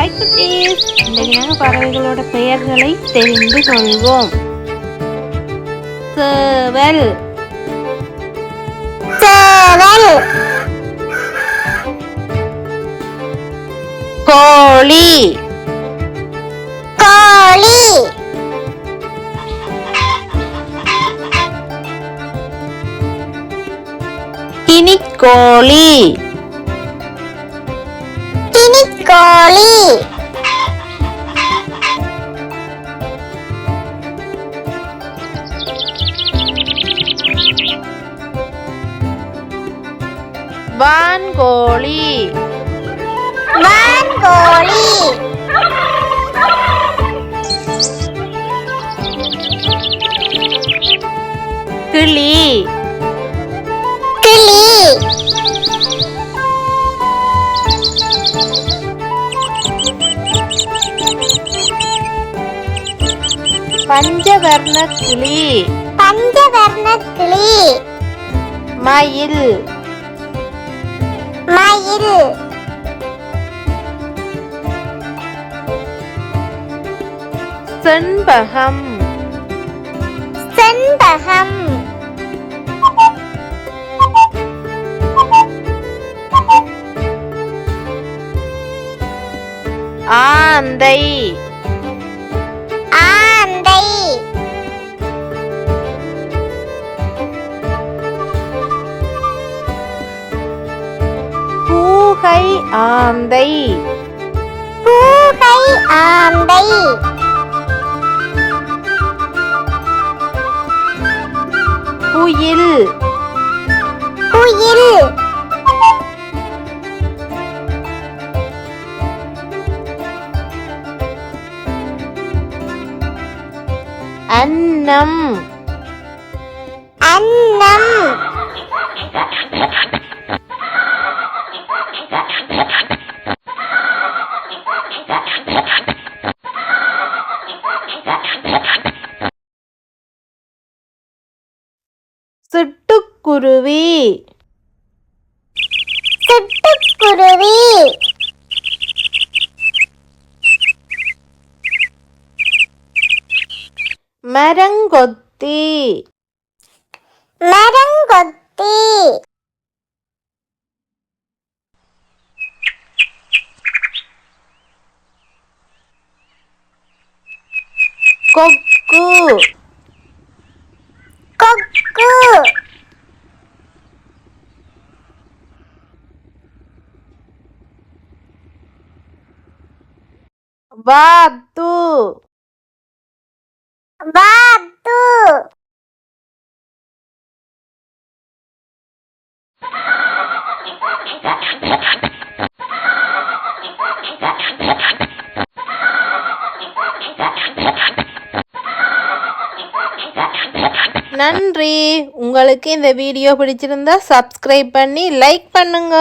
Hi குட்டீஸ், இன்றைக்கு நாங்கள் பறவைகளோட பெயர்களை தெரிந்து கொள்வோம். சேவல், சேவல், கோழி, கோழி, கினிக்கோழி, கினிக்கோழி, வான்கோழி, வான்கோழி, கிளி, கிளி, பஞ்சவர்ண கிளி, பஞ்சவர்ண கிளி, மயில், மயில், செண்பகம், செண்பகம், ஆந்தை, ஆந்தை, பூகை ஆந்தை, பூகை ஆந்தை, குயில், குயில், அன்னம், அன்னம், சிட்டுக்குருவி, சிட்டுக்குருவி, மரங்கொத்தி, மரங்கொத்தி, கொக்கு, கொக்கு, வாத்து, வாத்து, நன்றி. உங்களுக்கு இந்த வீடியோ பிடிச்சிருந்தா சப்ஸ்கிரைப் பண்ணி லைக் பண்ணுங்க.